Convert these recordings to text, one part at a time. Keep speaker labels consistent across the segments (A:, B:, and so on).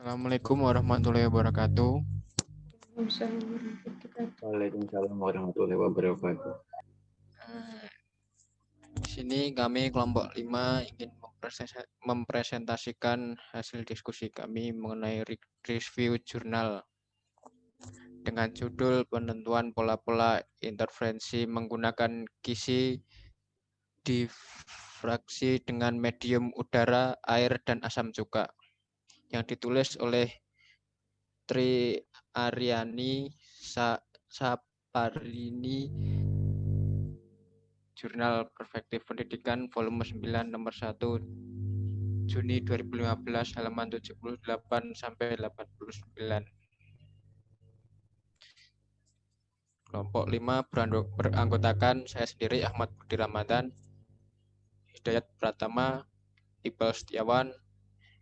A: Assalamualaikum warahmatullahi wabarakatuh.
B: Waalaikumsalam warahmatullahi wabarakatuh.
A: Di sini kami kelompok 5 ingin mempresentasikan hasil diskusi kami mengenai review jurnal dengan judul penentuan pola-pola interferensi menggunakan kisi difraksi dengan medium udara, air, dan asam cuka yang ditulis oleh Tri Aryani Saparini, Jurnal Perspektif Pendidikan volume 9 nomor 1 Juni 2015 halaman 78 sampai 89. Kelompok 5 beranggotakan saya sendiri Ahmad Budi Ramadan, Hidayat Pratama, Iqbal Setiawan,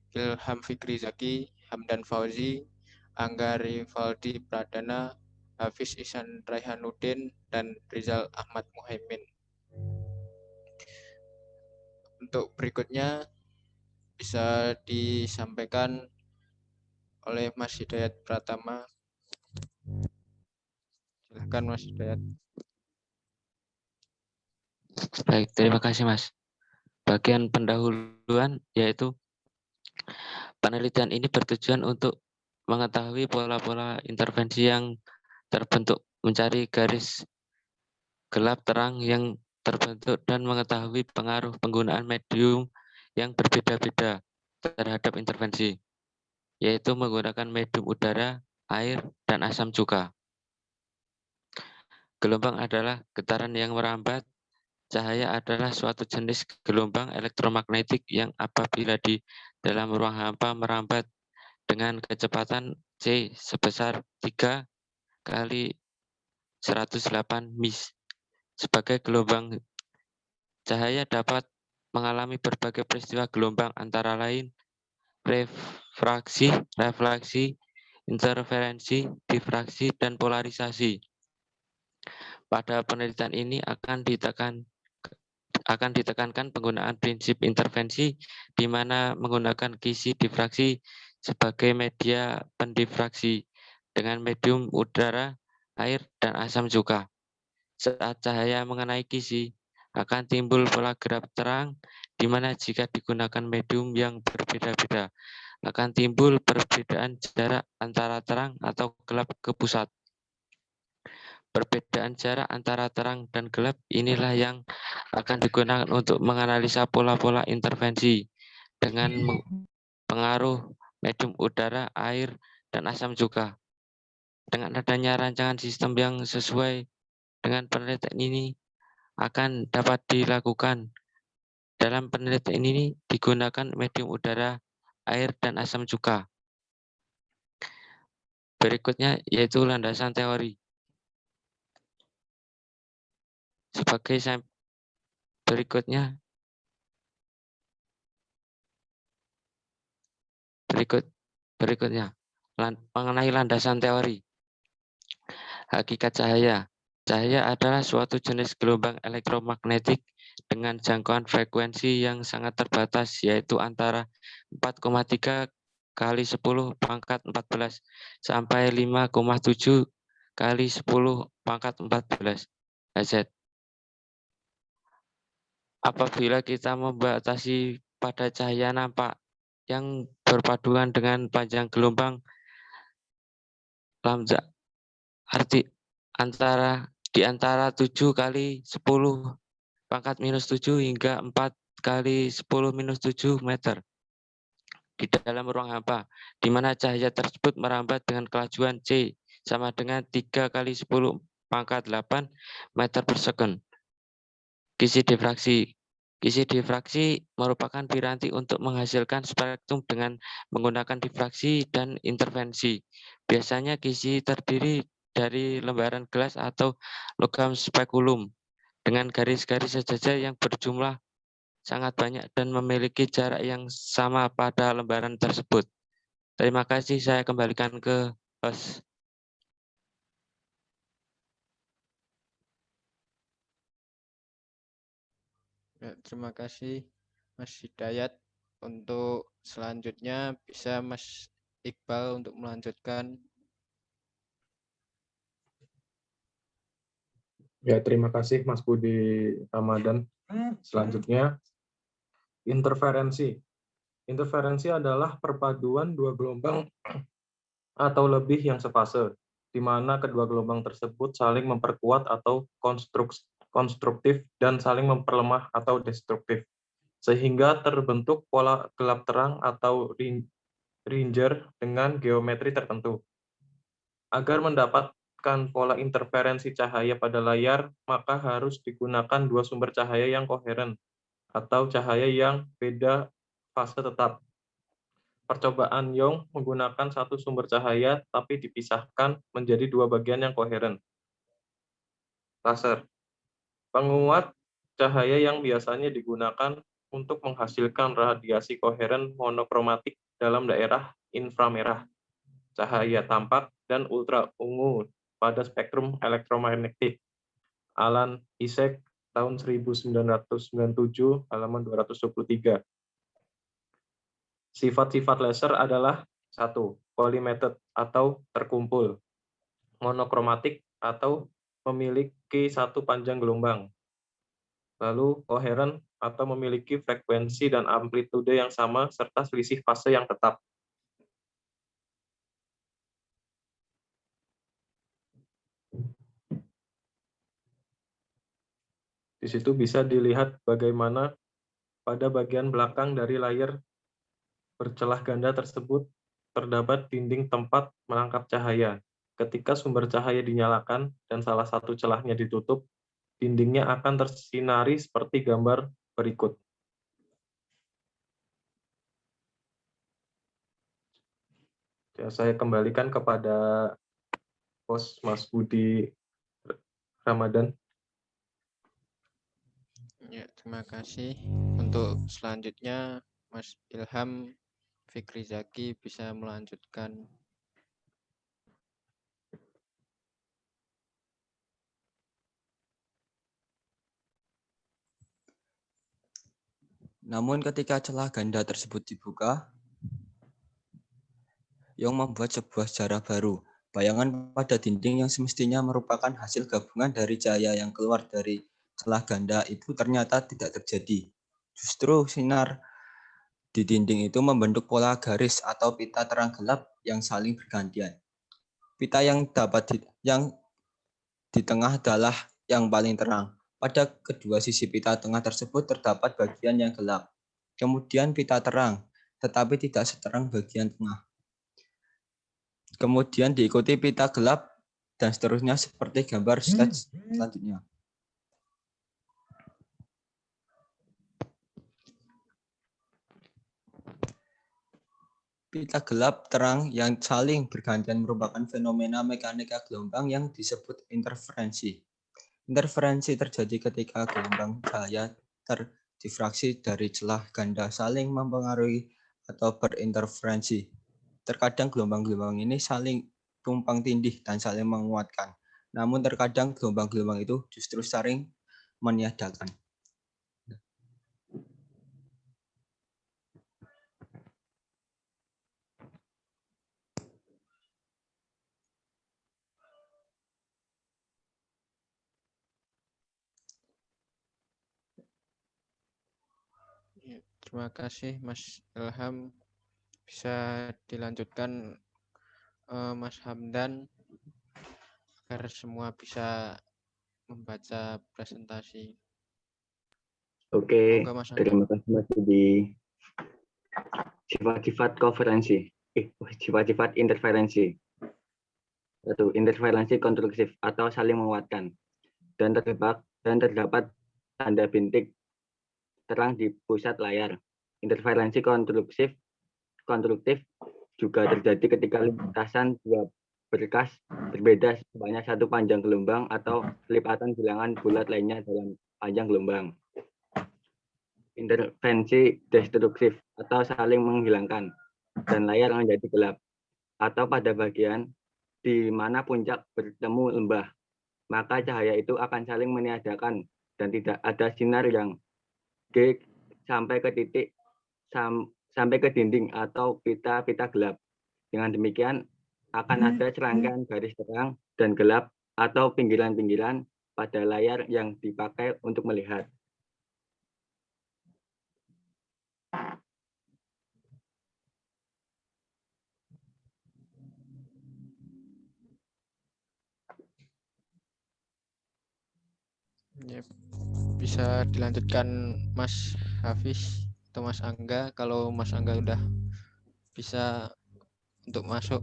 A: Ilham Fikri Zaki, Hamdan Fauzi, Angga Rivaldi Pradana, Hafiz Ihsan Raihanuddin, dan Rizal Ahmad Muhaimin. Untuk berikutnya bisa disampaikan oleh Mas Hidayat Pratama. Silakan Mas Hidayat.
C: Baik, terima kasih Mas. Bagian pendahuluan yaitu penelitian ini bertujuan untuk mengetahui pola-pola intervensi yang terbentuk, mencari garis gelap terang yang terbentuk dan mengetahui pengaruh penggunaan medium yang berbeda-beda terhadap intervensi, yaitu menggunakan medium udara, air, dan asam cuka. Gelombang adalah getaran yang merambat. Cahaya adalah suatu jenis gelombang elektromagnetik yang apabila di dalam ruang hampa merambat dengan kecepatan C sebesar 3 kali 108 ms. Sebagai gelombang cahaya dapat mengalami berbagai peristiwa gelombang antara lain refraksi, refleksi, interferensi, difraksi, dan polarisasi. Pada penelitian ini akan ditekankan penggunaan prinsip intervensi di mana menggunakan kisi difraksi sebagai media pendifraksi dengan medium udara, air, dan asam cuka. Saat cahaya mengenai kisi akan timbul pola gerak terang di mana jika digunakan medium yang berbeda-beda akan timbul perbedaan jarak antara terang atau gelap ke pusat. Perbedaan jarak antara terang dan gelap inilah yang akan digunakan untuk menganalisa pola-pola intervensi dengan pengaruh medium udara, air, dan asam cuka. Dengan adanya rancangan sistem yang sesuai dengan penelitian ini akan dapat dilakukan. Dalam penelitian ini digunakan medium udara, air, dan asam cuka. Berikutnya yaitu landasan teori. Berikutnya mengenai landasan teori. Hakikat cahaya. Cahaya adalah suatu jenis gelombang elektromagnetik dengan jangkauan frekuensi yang sangat terbatas, yaitu antara 4,3 kali 10 pangkat 14 sampai 5,7 kali 10 pangkat 14 Hz. Apabila kita membatasi pada cahaya nampak yang berpaduan dengan panjang gelombang lambda di antara 7 kali 10 pangkat minus 7 hingga 4 kali 10 minus 7 meter di dalam ruang hampa, di mana cahaya tersebut merambat dengan kelajuan C sama dengan 3 kali 10 pangkat 8 meter per second. Kisi difraksi. Kisi difraksi merupakan piranti untuk menghasilkan spektrum dengan menggunakan difraksi dan intervensi. Biasanya kisi terdiri dari lembaran gelas atau logam spekulum dengan garis-garis sejajar yang berjumlah sangat banyak dan memiliki jarak yang sama pada lembaran tersebut. Terima kasih, saya kembalikan ke host.
A: Ya, terima kasih Mas Hidayat. Untuk selanjutnya bisa Mas Iqbal untuk melanjutkan.
D: Ya, terima kasih Mas Budi Ramadan. Selanjutnya, interferensi. Interferensi adalah perpaduan dua gelombang atau lebih yang sefase, di mana kedua gelombang tersebut saling memperkuat atau konstruktif dan saling memperlemah atau destruktif, sehingga terbentuk pola gelap terang atau Ringer dengan geometri tertentu. Agar mendapatkan pola interferensi cahaya pada layar, maka harus digunakan dua sumber cahaya yang koheren atau cahaya yang beda fase tetap. Percobaan Young menggunakan satu sumber cahaya tapi dipisahkan menjadi dua bagian yang koheren. Laser. Penguat cahaya yang biasanya digunakan untuk menghasilkan radiasi koheren monokromatik dalam daerah inframerah, cahaya tampak, dan ultra ungu pada spektrum elektromagnetik. Alan Isaac tahun 1997 halaman 223. Sifat-sifat laser adalah 1. Polymeted atau terkumpul, monokromatik atau memiliki satu panjang gelombang, lalu koheren atau memiliki frekuensi dan amplitude yang sama serta selisih fase yang tetap. Di situ bisa dilihat bagaimana pada bagian belakang dari layar bercelah ganda tersebut terdapat dinding tempat menangkap cahaya. Ketika sumber cahaya dinyalakan dan salah satu celahnya ditutup, dindingnya akan tersinari seperti gambar berikut. Ya, saya kembalikan kepada host Mas Budi Ramadan.
A: Ya, terima kasih. Untuk selanjutnya, Mas Ilham Fikri Zaki bisa melanjutkan.
E: Namun ketika celah ganda tersebut dibuka, Young membuat sebuah sejarah baru. Bayangan pada dinding yang semestinya merupakan hasil gabungan dari cahaya yang keluar dari celah ganda itu ternyata tidak terjadi. Justru sinar di dinding itu membentuk pola garis atau pita terang gelap yang saling bergantian. Pita yang di tengah adalah yang paling terang. Pada kedua sisi pita tengah tersebut terdapat bagian yang gelap. Kemudian pita terang, tetapi tidak seterang bagian tengah. Kemudian diikuti pita gelap dan seterusnya seperti gambar slide selanjutnya. Pita gelap terang yang saling bergantian merupakan fenomena mekanika gelombang yang disebut interferensi. Interferensi terjadi ketika gelombang cahaya terdifraksi dari celah ganda saling mempengaruhi atau berinterferensi. Terkadang gelombang-gelombang ini saling tumpang tindih dan saling menguatkan. Namun terkadang gelombang-gelombang itu justru saling meniadakan.
A: Ya, terima kasih Mas Ilham. Bisa dilanjutkan Mas Hamdan agar semua bisa membaca presentasi.
B: Oke,
A: Monggo Mas Hamdan.
B: terima kasih Mas Budi. Sifat-sifat sifat-sifat interferensi. Satu, interferensi konstruktif atau saling menguatkan. Dan terdapat tanda bintik terang di pusat layar. Interferensi konstruktif juga terjadi ketika lintasan dua berkas berbeda sebanyak satu panjang gelombang atau lipatan bilangan bulat lainnya dalam panjang gelombang. Intervensi destruktif atau saling menghilangkan dan layar menjadi gelap atau pada bagian di mana puncak bertemu lembah, maka cahaya itu akan saling meniadakan dan tidak ada sinar yang G sampai ke titik sampai ke dinding atau pita gelap. Dengan demikian, akan ada serangkaian garis terang dan gelap atau pinggiran-pinggiran pada layar yang dipakai untuk melihat.
A: Ya, bisa dilanjutkan Mas Hafiz atau Mas Angga. Kalau Mas Angga udah bisa untuk masuk.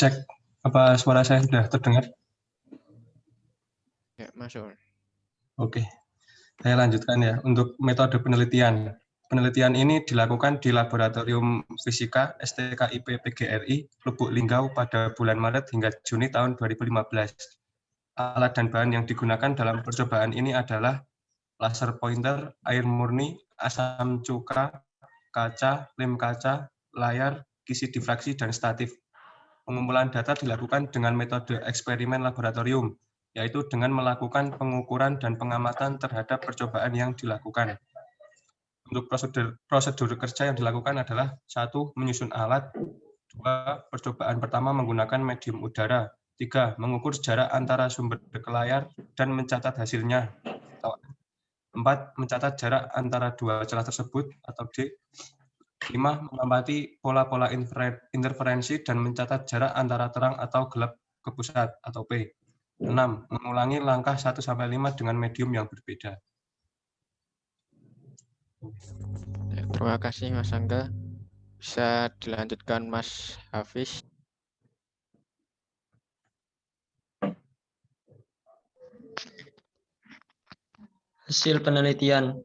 F: Cek, apa suara saya sudah terdengar?
A: Ya, masuk.
F: Oke, saya lanjutkan ya. Untuk metode penelitian. Penelitian ini dilakukan di Laboratorium Fisika STKIP PGRI, Lubuk Linggau pada bulan Maret hingga Juni tahun 2015. Alat dan bahan yang digunakan dalam percobaan ini adalah laser pointer, air murni, asam cuka, kaca, lem kaca, layar, kisi difraksi, dan statif. Pengumpulan data dilakukan dengan metode eksperimen laboratorium, yaitu dengan melakukan pengukuran dan pengamatan terhadap percobaan yang dilakukan. Untuk prosedur kerja yang dilakukan adalah 1. Menyusun alat, 2. Percobaan pertama menggunakan medium udara, 3. Mengukur jarak antara sumber ke layar dan mencatat hasilnya, 4. Mencatat jarak antara dua celah tersebut, atau D. 5. Mengamati pola-pola interferensi dan mencatat jarak antara terang atau gelap ke pusat, atau P. 6. Mengulangi langkah 1-5 dengan medium yang berbeda.
A: Ya, terima kasih Mas Angga. Bisa dilanjutkan Mas Hafiz.
G: Hasil penelitian.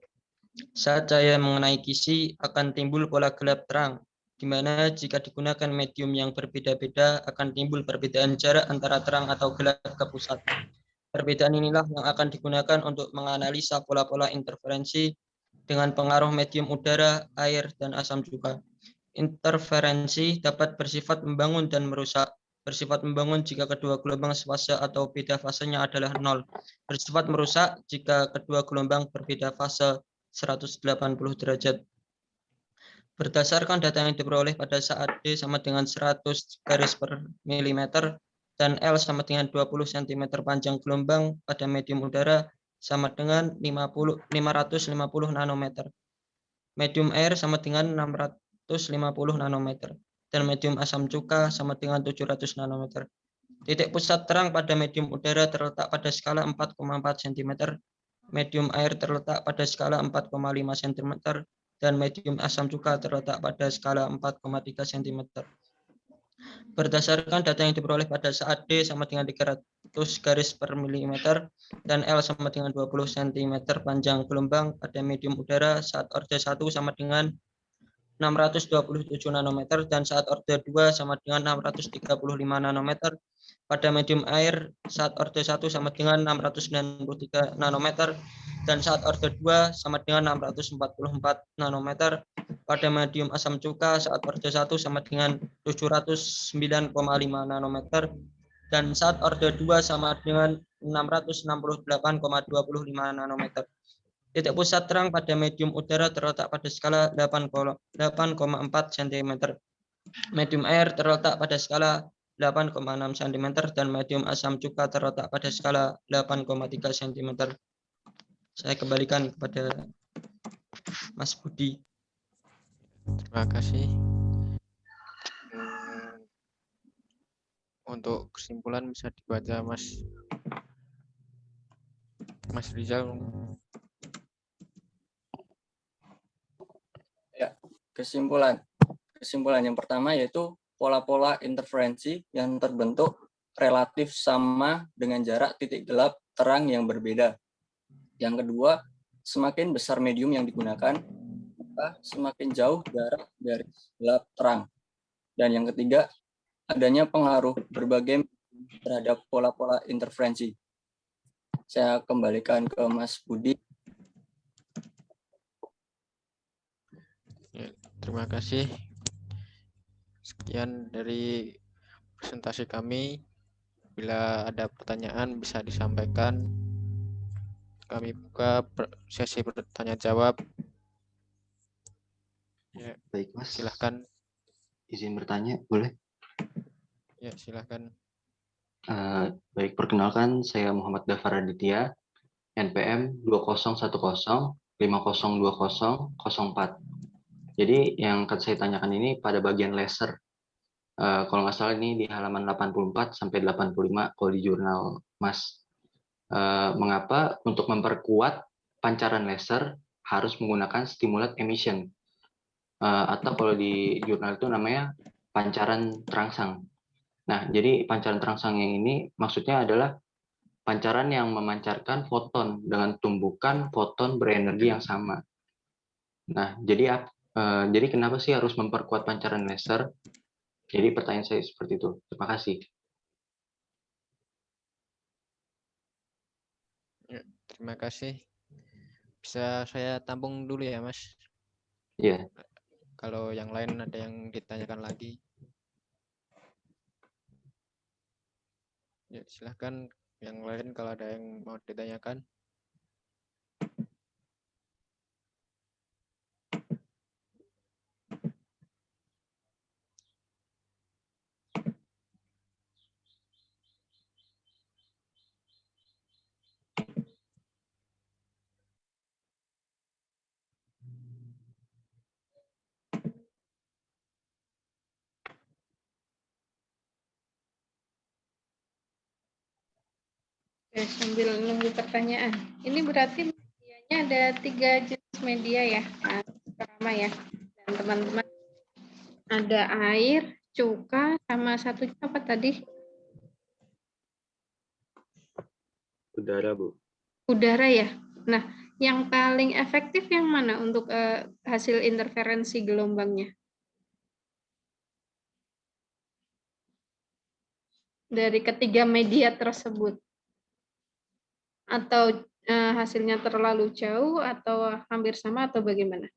G: Saat cahaya mengenai kisi akan timbul pola gelap terang, di mana jika digunakan medium yang berbeda-beda akan timbul perbedaan jarak antara terang atau gelap ke pusat. Perbedaan inilah yang akan digunakan untuk menganalisa pola-pola interferensi dengan pengaruh medium udara, air, dan asam cuka. Interferensi dapat bersifat membangun dan merusak. Bersifat membangun jika kedua gelombang fase atau beda fasenya adalah 0. Bersifat merusak jika kedua gelombang berbeda fase 180 derajat. Berdasarkan data yang diperoleh pada saat D sama dengan 100 garis per milimeter dan L sama dengan 20 cm panjang gelombang pada medium udara sama dengan 550 nanometer. Medium air sama dengan 650 nanometer. Dan medium asam cuka sama dengan 700 nanometer. Titik pusat terang pada medium udara terletak pada skala 4,4 cm. Medium air terletak pada skala 4,5 cm. Dan medium asam cuka terletak pada skala 4,3 cm. Berdasarkan data yang diperoleh pada saat D sama dengan 300 garis per milimeter dan L sama dengan 20 cm panjang gelombang pada medium udara saat orde 1 sama dengan 627 nanometer dan saat orde 2 sama dengan 635 nanometer. Pada medium air saat orde 1 sama dengan 693 nanometer dan saat orde 2 sama dengan 644 nanometer. Pada medium asam cuka saat orde 1 sama dengan 709,5 nanometer dan saat orde 2 sama dengan 668,25 nanometer. Titik pusat terang pada medium udara terletak pada skala 8,4 cm. Medium air terletak pada skala 8,6 cm dan medium asam cuka terletak pada skala 8,3 cm. Saya kembalikan kepada Mas Budi.
A: Terima kasih. Untuk kesimpulan bisa dibaca Mas Rizal.
H: Ya, kesimpulan yang pertama yaitu pola-pola interferensi yang terbentuk relatif sama dengan jarak titik gelap terang yang berbeda. Yang kedua, semakin besar medium yang digunakan, maka semakin jauh jarak garis gelap terang. Dan yang ketiga, adanya pengaruh berbagai terhadap pola-pola interferensi. Saya kembalikan ke Mas Budi.
A: Ya, terima kasih. Sekian dari presentasi kami. Bila ada pertanyaan bisa disampaikan. Kami buka sesi bertanya jawab. Ya,
I: Baik, Mas.
A: silahkan.
I: Izin bertanya, boleh?
A: Ya, silahkan.
I: Baik, perkenalkan saya Muhammad Dafar Aditya, NPM 2010502004. Jadi yang akan saya tanyakan ini pada bagian laser. Kalau nggak salah ini di halaman 84 sampai 85 kalau di jurnal Mas. Mengapa untuk memperkuat pancaran laser harus menggunakan stimulat emission? Atau kalau di jurnal itu namanya pancaran terangsang. Nah, jadi pancaran terangsang yang ini maksudnya adalah pancaran yang memancarkan foton dengan tumbukan foton berenergi yang sama. Nah, jadi kenapa sih harus memperkuat pancaran laser? Jadi pertanyaan saya seperti itu. Terima kasih.
A: Ya, terima kasih. Bisa saya tampung dulu ya, Mas?
I: Iya.
A: Kalau yang lain ada yang ditanyakan lagi. Ya, silahkan yang lain kalau ada yang mau ditanyakan.
J: Oke, sambil nunggu pertanyaan. Ini berarti medianya ada 3 jenis media ya, Mas Rama ya. Dan teman-teman ada air, cuka, sama satunya apa tadi?
B: Udara, Bu.
J: Udara ya. Nah, yang paling efektif yang mana untuk hasil interferensi gelombangnya? Dari ketiga media tersebut. Atau hasilnya terlalu jauh atau hampir sama atau bagaimana?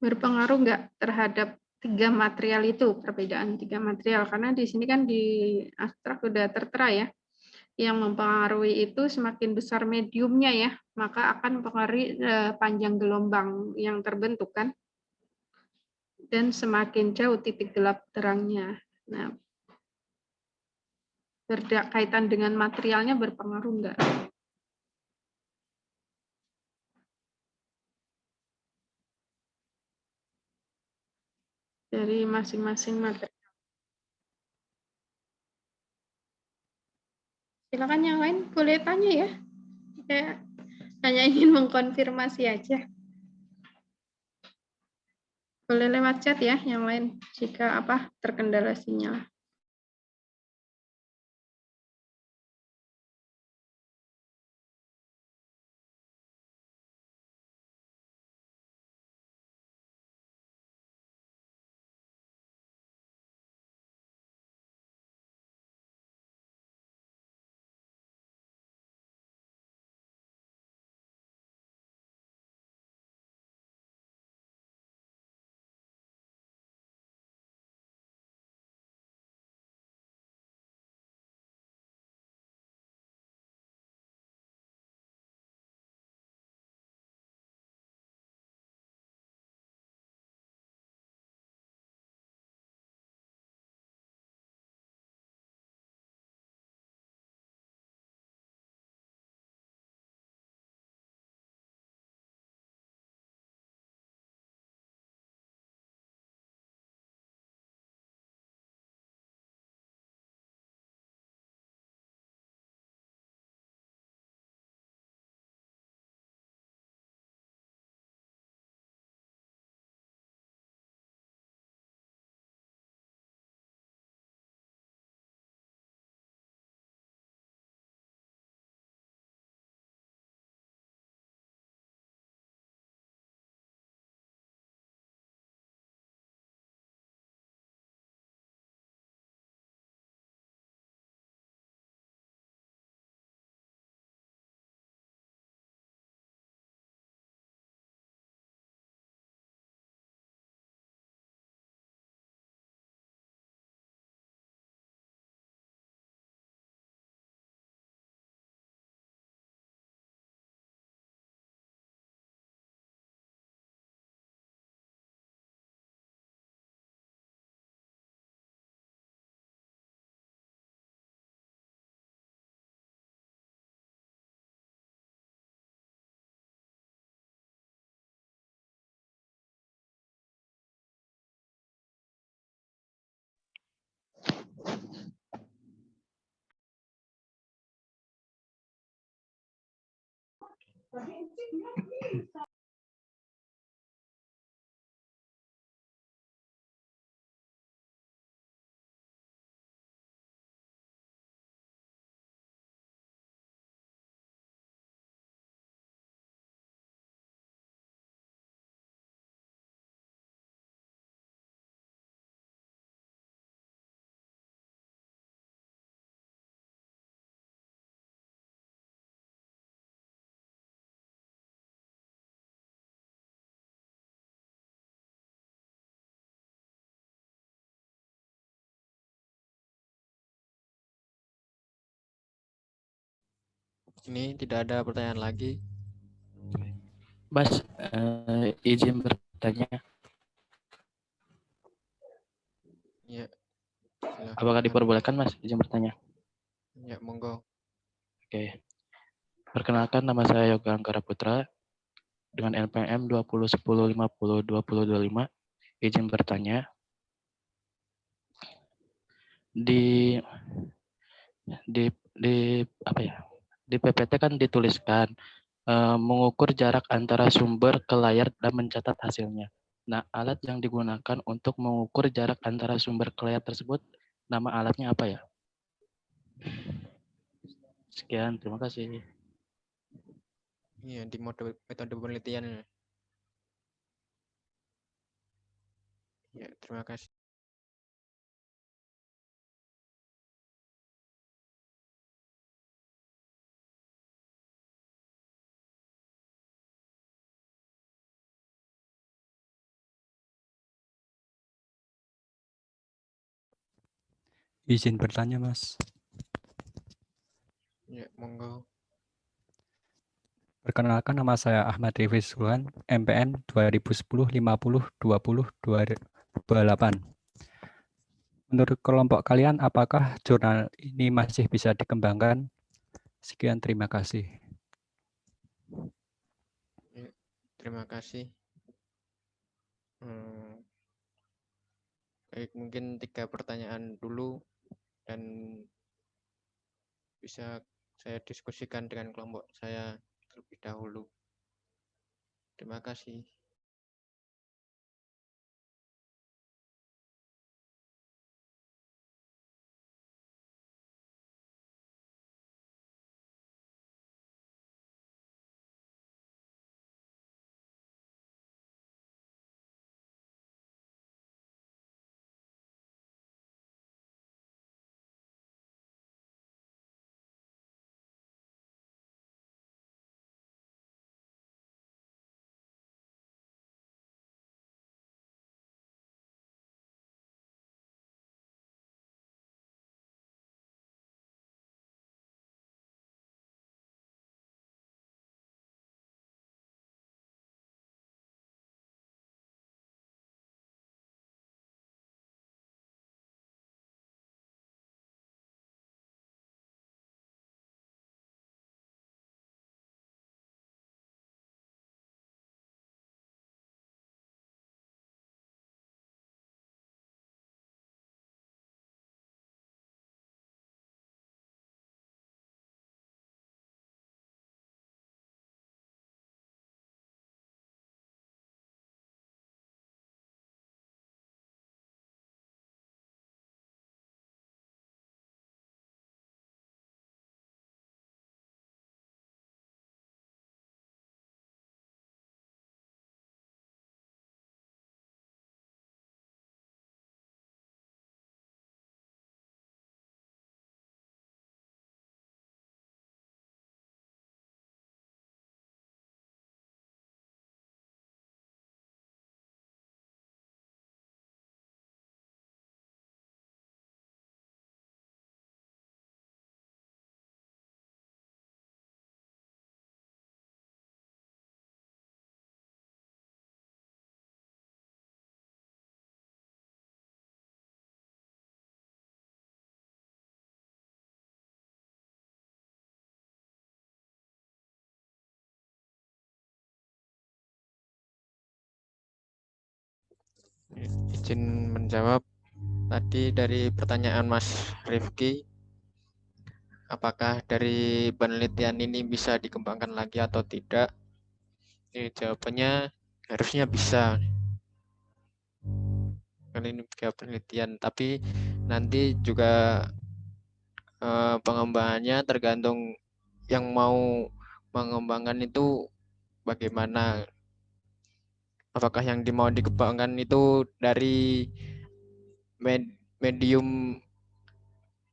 J: Berpengaruh nggak terhadap 3 material itu, perbedaan 3 material? Karena di sini kan di abstrak sudah tertera ya, yang mempengaruhi itu semakin besar mediumnya ya, maka akan mempengaruhi panjang gelombang yang terbentuk kan, dan semakin jauh titik gelap terangnya. Nah, berkaitan dengan materialnya berpengaruh nggak? Dari masing-masing materi. Silakan yang lain boleh tanya ya. Saya hanya ingin mengkonfirmasi aja. Boleh lewat chat ya yang lain jika terkendala sinyal.
A: Ini tidak ada pertanyaan lagi.
K: Mas, izin bertanya,
A: Ya, silahkan.
K: apakah diperbolehkan Mas izin bertanya?
A: Ya, monggo.
K: Oke. Perkenalkan, nama saya Yoga Anggara Putra dengan NPM 2010502025. Izin bertanya, di apa ya? Di PPT kan dituliskan mengukur jarak antara sumber ke layar dan mencatat hasilnya. Nah, alat yang digunakan untuk mengukur jarak antara sumber ke layar tersebut, nama alatnya apa ya? Sekian, terima kasih.
A: Iya, di metode penelitian. Ya, terima kasih.
E: Izin bertanya, Mas.
A: Ya, monggo.
E: Perkenalkan, nama saya Ahmad Rifis Suhan, MPN 2010-50-20-28. Menurut kelompok kalian, apakah jurnal ini masih bisa dikembangkan? Sekian, terima kasih.
A: Ya, terima kasih. Baik, mungkin 3 pertanyaan dulu dan bisa saya diskusikan dengan kelompok saya terlebih dahulu. Terima kasih. Izin menjawab tadi dari pertanyaan Mas Rifki, apakah dari penelitian ini bisa dikembangkan lagi atau tidak? Jawabannya harusnya bisa. Karena ini penelitian, tapi nanti juga pengembangannya tergantung yang mau mengembangkan itu bagaimana. Apakah yang mau dikembangkan itu dari medium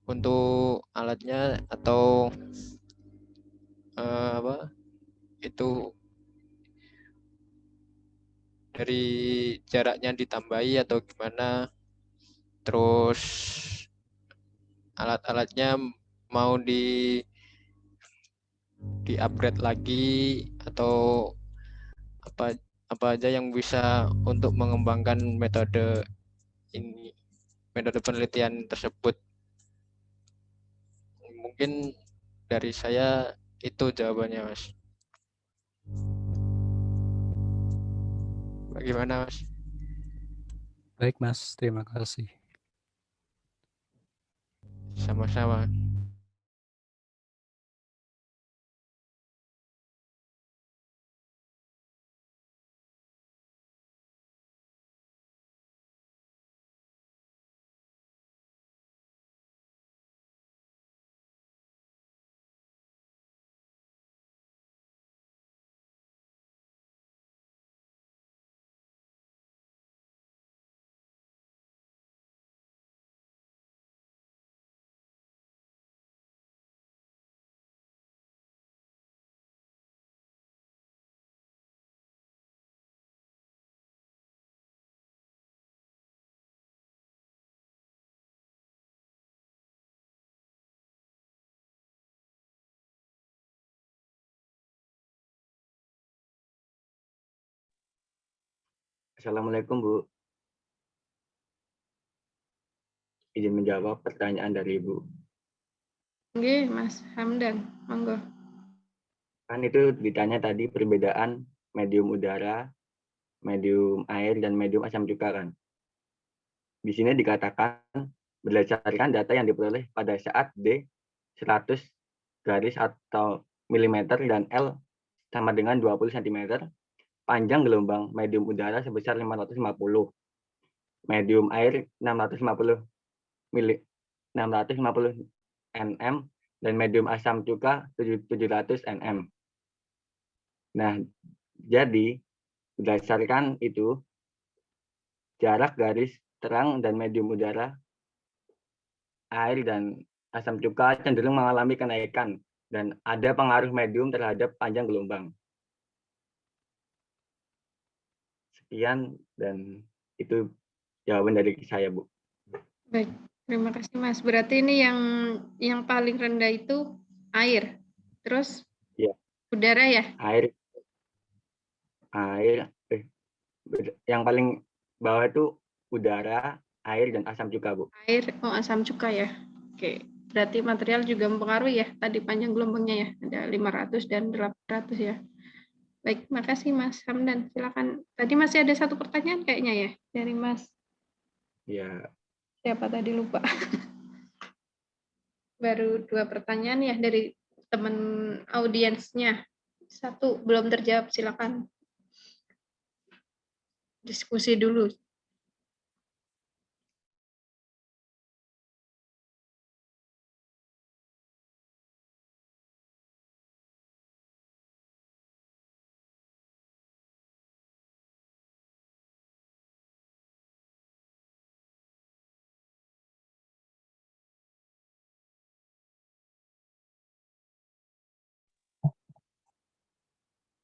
A: untuk alatnya atau itu dari jaraknya ditambahi atau gimana, terus alat-alatnya mau di upgrade lagi atau apa aja yang bisa untuk mengembangkan metode ini, metode penelitian tersebut. Mungkin dari saya itu jawabannya, Mas. Bagaimana, Mas?
L: Baik, Mas. Terima kasih.
A: Sama-sama.
B: Assalamualaikum, Bu. Izin menjawab pertanyaan dari Ibu.
J: Oke, Mas Hamdan, monggo.
B: Kan itu ditanya tadi perbedaan medium udara, medium air, dan medium asam cuka kan. Di sini dikatakan berdasarkan data yang diperoleh pada saat D 100 garis atau milimeter dan L sama dengan 20 cm, panjang gelombang medium udara sebesar 550, medium air 650 nm, dan medium asam cuka 700 nm. Nah, jadi berdasarkan itu, jarak garis terang dan medium udara, air, dan asam cuka cenderung mengalami kenaikan dan ada pengaruh medium terhadap panjang gelombang. Sekian, dan itu jawaban dari saya, Bu.
J: Baik, terima kasih, Mas. Berarti ini yang paling rendah itu air. Terus
B: Ya.
J: udara ya?
B: Air. Yang paling bawah itu udara, air, dan asam cuka, Bu.
J: Air, asam cuka ya. Oke, berarti material juga mempengaruhi ya. Tadi panjang gelombangnya ya, ada 500 dan 800 ya. Baik, makasih Mas Hamdan. Silakan. Tadi masih ada satu pertanyaan kayaknya ya dari Mas.
B: Ya.
J: Siapa tadi lupa. Baru 2 pertanyaan ya dari teman audiensnya. 1 belum terjawab, silakan. Diskusi dulu.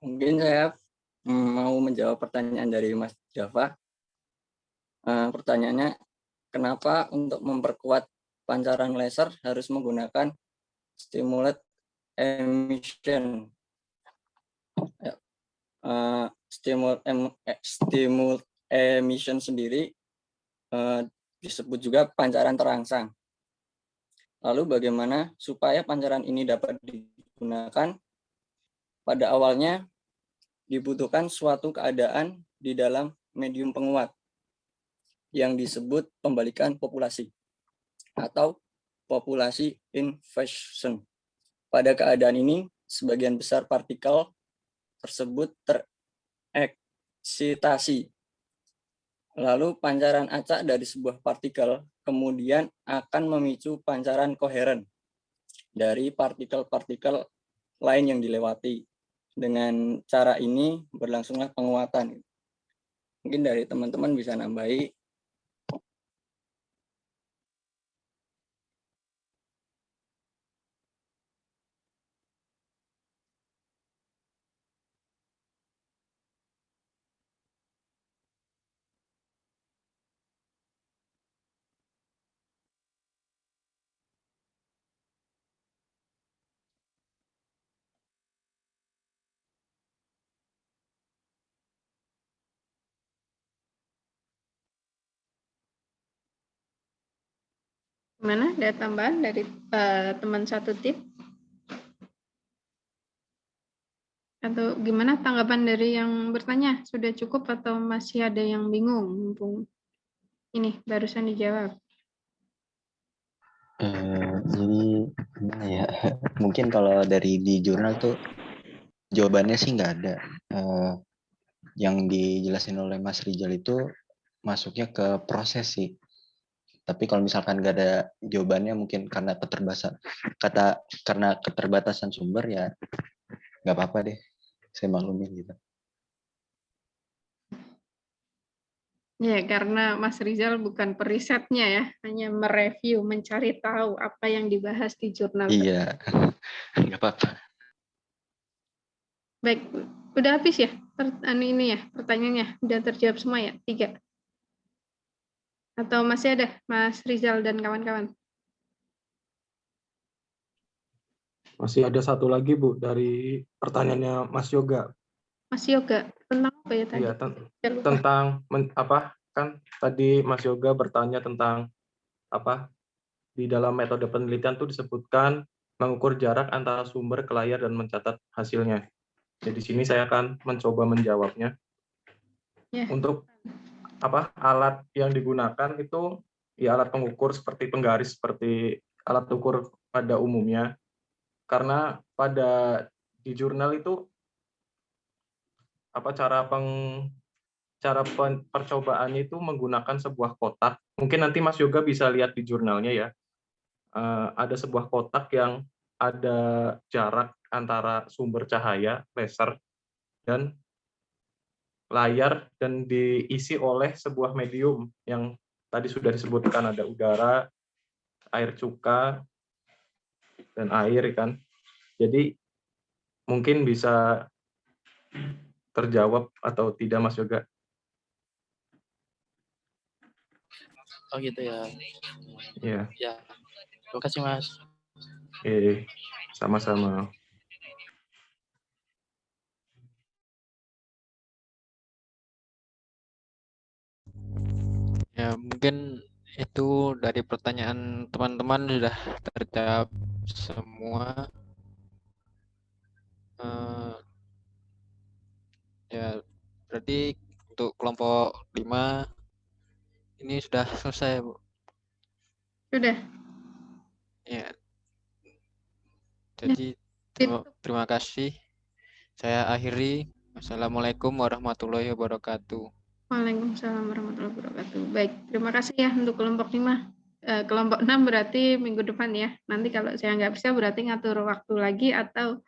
H: Mungkin saya mau menjawab pertanyaan dari Mas Java. Pertanyaannya, kenapa untuk memperkuat pancaran laser harus menggunakan stimulate emission? Stimulate emission sendiri disebut juga pancaran terangsang. Lalu bagaimana supaya pancaran ini dapat digunakan? Pada awalnya dibutuhkan suatu keadaan di dalam medium penguat yang disebut pembalikan populasi atau populasi invasion. Pada keadaan ini, sebagian besar partikel tersebut tereksitasi. Lalu pancaran acak dari sebuah partikel kemudian akan memicu pancaran koheren dari partikel-partikel lain yang dilewati. Dengan cara ini berlangsunglah penguatan. Mungkin dari teman-teman bisa nambahi.
J: Gimana? Ada tambahan dari teman satu tim? Atau gimana tanggapan dari yang bertanya? Sudah cukup atau masih ada yang bingung? Mumpung ini barusan dijawab.
M: Jadi gimana ya? Mungkin kalau dari di jurnal tuh jawabannya sih nggak ada. Yang dijelasin oleh Mas Rizal itu masuknya ke proses sih. Tapi kalau misalkan nggak ada jawabannya mungkin karena keterbatasan sumber ya nggak apa-apa deh. Saya maklumin gitu.
J: Ya, karena Mas Rizal bukan perisetnya ya, hanya mereview, mencari tahu apa yang dibahas di jurnal.
M: Iya, nggak apa-apa.
J: Baik, udah habis ya? Ini ya, pertanyaannya udah terjawab semua ya? 3. Atau masih ada Mas Rizal dan kawan-kawan?
D: Masih ada satu lagi Bu dari pertanyaannya Mas Yoga.
J: Mas Yoga, tentang apa ya tadi?
D: Iya, tentang kan tadi Mas Yoga bertanya tentang apa di dalam metode penelitian itu disebutkan mengukur jarak antara sumber ke layar dan mencatat hasilnya. Jadi di sini saya akan mencoba menjawabnya.
J: Ya.
D: Untuk alat yang digunakan itu ya alat pengukur seperti penggaris seperti alat ukur pada umumnya. Karena di jurnal itu cara percobaannya itu menggunakan sebuah kotak. Mungkin nanti Mas Yoga bisa lihat di jurnalnya ya. Ada sebuah kotak yang ada jarak antara sumber cahaya laser dan layar dan diisi oleh sebuah medium yang tadi sudah disebutkan, ada udara, air cuka, dan air kan. Jadi mungkin bisa terjawab atau tidak Mas Yoga?
K: Oh gitu ya.
D: Iya.
K: Ya. Terima kasih Mas.
D: Oke, sama-sama.
A: Ya, mungkin itu dari pertanyaan teman-teman sudah terjawab semua. Ya, berarti untuk kelompok 5 ini sudah selesai, Bu.
J: Sudah.
A: Ya. Jadi terima kasih. Saya akhiri. Wassalamualaikum warahmatullahi wabarakatuh.
J: Waalaikumsalam warahmatullahi wabarakatuh. Baik, terima kasih ya untuk kelompok 5. Kelompok 6 berarti minggu depan ya. Nanti kalau saya nggak bisa berarti ngatur waktu lagi atau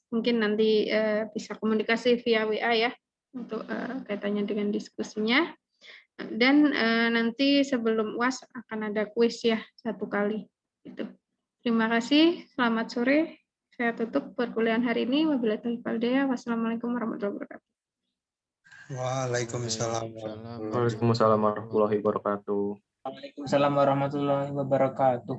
J: mungkin nanti bisa komunikasi via WA ya untuk kaitannya dengan diskusinya. Dan nanti sebelum UAS akan ada kuis ya 1 kali. Gitu. Terima kasih. Selamat sore. Saya tutup perkuliahan hari ini. Wabillahi taufiq wal hidayah. Wassalamualaikum warahmatullahi wabarakatuh.
E: Waalaikumsalam.
D: Waalaikumsalam warahmatullahi wabarakatuh.
N: Waalaikumsalam warahmatullahi wabarakatuh.